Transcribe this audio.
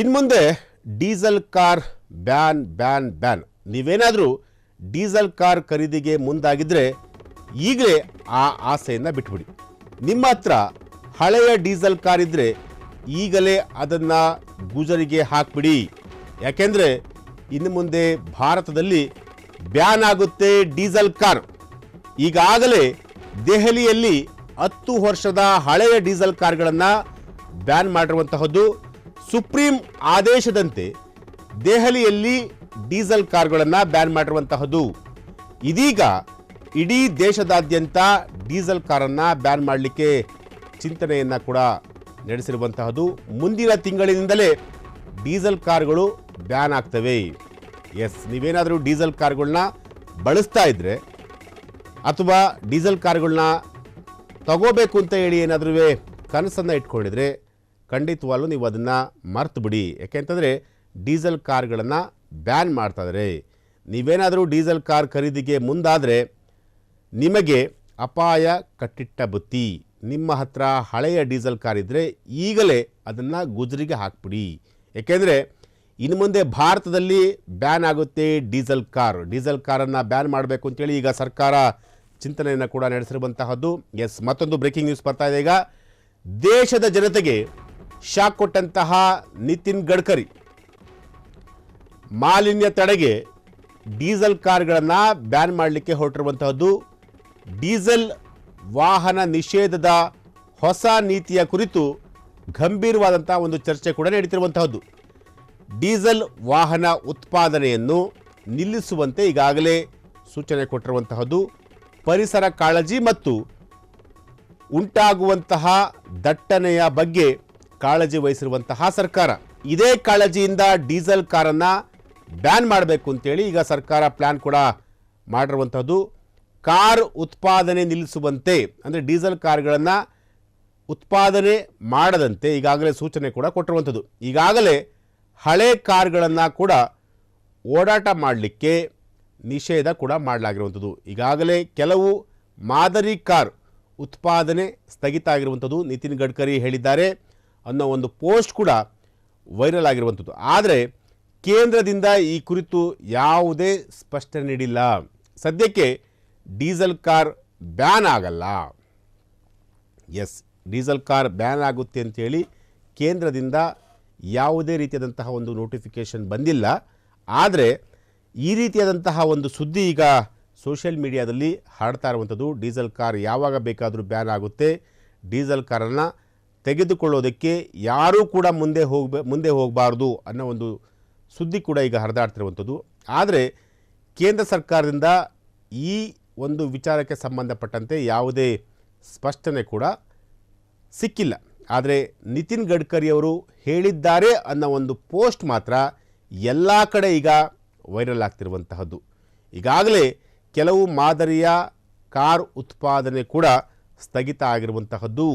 ಇನ್ಮುಂದೆ diesel car ban ban ban. ನೀವೇನಾದರೂ diesel car ಖರೀದಿಗೆ ಮುಂದಾಗಿದ್ದರೆ ಈಗಲೇ ಆ ಆಸೆಯನ್ನು ಬಿಟ್ಬಿಡಿ. ನಿಮ್ಮ ಹತ್ರ ಹಳೆಯ ಡೀಸೆಲ್ ಕಾರ್ ಇದ್ದರೆ ಈಗಲೇ ಅದನ್ನು ಗುಜರಿಗೆ ಹಾಕ್ಬಿಡಿ. ಯಾಕೆಂದರೆ ಇನ್ನು ಮುಂದೆ ಭಾರತದಲ್ಲಿ ಬ್ಯಾನ್ ಆಗುತ್ತೆ ಡೀಸೆಲ್ ಕಾರ್. ಈಗಾಗಲೇ ದೆಹಲಿಯಲ್ಲಿ 10 ವರ್ಷದ ಹಳೆಯ ಡೀಸೆಲ್ ಕಾರ್ಗಳನ್ನು ಬ್ಯಾನ್ ಮಾಡಿರುವಂತಹದ್ದು. ಸುಪ್ರೀಂ ಆದೇಶದಂತೆ ದೆಹಲಿಯಲ್ಲಿ ಡೀಸೆಲ್ ಕಾರ್ಗಳನ್ನು ಬ್ಯಾನ್ ಮಾಡಿರುವಂತಹದ್ದು. ಇದೀಗ ಇಡೀ ದೇಶದಾದ್ಯಂತ ಡೀಸೆಲ್ ಕಾರನ್ನು ಬ್ಯಾನ್ ಮಾಡಲಿಕ್ಕೆ ಚಿಂತನೆಯನ್ನು ಕೂಡ ನಡೆಸಿರುವಂತಹದ್ದು. ಮುಂದಿನ ತಿಂಗಳಿನಿಂದಲೇ ಡೀಸೆಲ್ ಕಾರ್ಗಳು ಬ್ಯಾನ್ ಆಗ್ತವೆ. ಎಸ್, ನೀವೇನಾದರೂ ಡೀಸೆಲ್ ಕಾರ್ಗಳನ್ನ ಬಳಸ್ತಾ ಇದ್ದರೆ ಅಥವಾ ಡೀಸೆಲ್ ಕಾರ್ಗಳನ್ನ ತಗೋಬೇಕು ಅಂತ ಹೇಳಿ ಏನಾದರೂ ಕನಸನ್ನು ಇಟ್ಕೊಂಡಿದ್ರೆ ಖಂಡಿತವಾಗ್ಲೂ ನೀವು ಅದನ್ನು ಮರ್ತು ಬಿಡಿ. ಯಾಕೆಂತಂದರೆ ಡೀಸೆಲ್ ಕಾರ್ಗಳನ್ನು ಬ್ಯಾನ್ ಮಾಡ್ತಾ ಇದ್ದಾರೆ. ನೀವೇನಾದರೂ ಡೀಸೆಲ್ ಕಾರ್ ಖರೀದಿಗೆ ಮುಂದಾದರೆ ನಿಮಗೆ ಅಪಾಯ ಕಟ್ಟಿಟ್ಟ ಬುತ್ತಿ. ನಿಮ್ಮ ಹತ್ರ ಹಳೆಯ ಡೀಸೆಲ್ ಕಾರ್ ಇದ್ದರೆ ಈಗಲೇ ಅದನ್ನು ಗುಜರಿಗೆ ಹಾಕ್ಬಿಡಿ. ಏಕೆಂದರೆ ಇನ್ನು ಮುಂದೆ ಭಾರತದಲ್ಲಿ ಬ್ಯಾನ್ ಆಗುತ್ತೆ ಡೀಸೆಲ್ ಕಾರ್. ಡೀಸೆಲ್ ಕಾರನ್ನು ಬ್ಯಾನ್ ಮಾಡಬೇಕು ಅಂತೇಳಿ ಈಗ ಸರ್ಕಾರ ಚಿಂತನೆಯನ್ನು ಕೂಡ ನಡೆಸಿರುವಂತಹದ್ದು. ಎಸ್, ಮತ್ತೊಂದು ಬ್ರೇಕಿಂಗ್ ನ್ಯೂಸ್ ಬರ್ತಾ ಇದೆ. ಈಗ ದೇಶದ ಜನತೆಗೆ ಶಾಕ್ ಕೊಟ್ಟಂತಹ ನಿತಿನ್ ಗಡ್ಕರಿ ಮಾಲಿನ್ಯ ತಡೆಗೆ ಡೀಸೆಲ್ ಕಾರ್ಗಳನ್ನು ಬ್ಯಾನ್ ಮಾಡಲಿಕ್ಕೆ ಹೊರಟಿರುವಂತಹದ್ದು. ಡೀಸೆಲ್ ವಾಹನ ನಿಷೇಧದ ಹೊಸ ನೀತಿಯ ಕುರಿತು ಗಂಭೀರವಾದಂಥ ಒಂದು ಚರ್ಚೆ ಕೂಡ ನಡೀತಿರುವಂತಹದ್ದು. ಡೀಸೆಲ್ ವಾಹನ ಉತ್ಪಾದನೆಯನ್ನು ನಿಲ್ಲಿಸುವಂತೆ ಈಗಾಗಲೇ ಸೂಚನೆ ಕೊಟ್ಟಿರುವಂತಹದ್ದು. ಪರಿಸರ ಕಾಳಜಿ ಮತ್ತು ಉಂಟಾಗುವಂತಹ ದಟ್ಟಣೆಯ ಬಗ್ಗೆ ಕಾಳಜಿ ವಹಿಸಿರುವಂತಹ ಸರ್ಕಾರ, ಇದೇ ಕಾಳಜಿಯಿಂದ ಡೀಸೆಲ್ ಕಾರನ್ನು ಬ್ಯಾನ್ ಮಾಡಬೇಕು ಅಂತೇಳಿ ಈಗ ಸರ್ಕಾರ ಪ್ಲ್ಯಾನ್ ಕೂಡ ಮಾಡಿರುವಂಥದ್ದು. ಕಾರ್ ಉತ್ಪಾದನೆ ನಿಲ್ಲಿಸುವಂತೆ, ಅಂದರೆ ಡೀಸೆಲ್ ಕಾರ್ಗಳನ್ನು ಉತ್ಪಾದನೆ ಮಾಡದಂತೆ ಈಗಾಗಲೇ ಸೂಚನೆ ಕೂಡ ಕೊಟ್ಟಿರುವಂಥದ್ದು. ಈಗಾಗಲೇ ಹಳೆ ಕಾರ್ಗಳನ್ನು ಕೂಡ ಓಡಾಟ ಮಾಡಲಿಕ್ಕೆ ನಿಷೇಧ ಕೂಡ ಮಾಡಲಾಗಿರುವಂಥದ್ದು. ಈಗಾಗಲೇ ಕೆಲವು ಮಾದರಿ ಕಾರ್ ಉತ್ಪಾದನೆ ಸ್ಥಗಿತ ಆಗಿರುವಂಥದ್ದು ನಿತಿನ್ ಗಡ್ಕರಿ ಹೇಳಿದ್ದಾರೆ ಅನ್ನೋ ಒಂದು ಪೋಸ್ಟ್ ಕೂಡ ವೈರಲ್ ಆಗಿರುವಂಥದ್ದು. ಆದರೆ ಕೇಂದ್ರದಿಂದ ಈ ಕುರಿತು ಯಾವುದೇ ಸ್ಪಷ್ಟನೆ ನೀಡಿಲ್ಲ. ಸದ್ಯಕ್ಕೆ ಡೀಸೆಲ್ ಕಾರ್ ಬ್ಯಾನ್ ಆಗಲ್ಲ. ಎಸ್, ಡೀಸೆಲ್ ಕಾರ್ ಬ್ಯಾನ್ ಆಗುತ್ತೆ ಅಂತೇಳಿ ಕೇಂದ್ರದಿಂದ ಯಾವುದೇ ರೀತಿಯಾದಂತಹ ಒಂದು ನೋಟಿಫಿಕೇಷನ್ ಬಂದಿಲ್ಲ. ಆದರೆ ಈ ರೀತಿಯಾದಂತಹ ಒಂದು ಸುದ್ದಿ ಈಗ ಸೋಷಿಯಲ್ ಮೀಡಿಯಾದಲ್ಲಿ ಹರಡ್ತಾ ಇರುವಂಥದ್ದು. ಡೀಸೆಲ್ ಕಾರ್ ಯಾವಾಗ ಬೇಕಾದರೂ ಬ್ಯಾನ್ ಆಗುತ್ತೆ, ಡೀಸೆಲ್ ಕಾರನ್ನು ತೆಗೆದುಕೊಳ್ಳೋದಕ್ಕೆ ಯಾರೂ ಕೂಡ ಮುಂದೆ ಹೋಗಬಾರ್ದು ಅನ್ನೋ ಒಂದು ಸುದ್ದಿ ಕೂಡ ಈಗ ಹರಿದಾಡ್ತಿರುವಂಥದ್ದು. ಆದರೆ ಕೇಂದ್ರ ಸರ್ಕಾರದಿಂದ ಈ ಒಂದು ವಿಚಾರಕ್ಕೆ ಸಂಬಂಧಪಟ್ಟಂತೆ ಯಾವುದೇ ಸ್ಪಷ್ಟನೆ ಕೂಡ ಸಿಕ್ಕಿಲ್ಲ. ಆದರೆ ನಿತಿನ್ ಗಡ್ಕರಿ ಅವರು ಹೇಳಿದ್ದಾರೆ ಅನ್ನೋ ಒಂದು ಪೋಸ್ಟ್ ಮಾತ್ರ ಎಲ್ಲ ಕಡೆ ಈಗ ವೈರಲ್ ಆಗ್ತಿರುವಂತಹದ್ದು. ಈಗಾಗಲೇ ಕೆಲವು ಮಾದರಿಯ ಕಾರ್ ಉತ್ಪಾದನೆ ಕೂಡ ಸ್ಥಗಿತ ಆಗಿರುವಂತಹದ್ದು.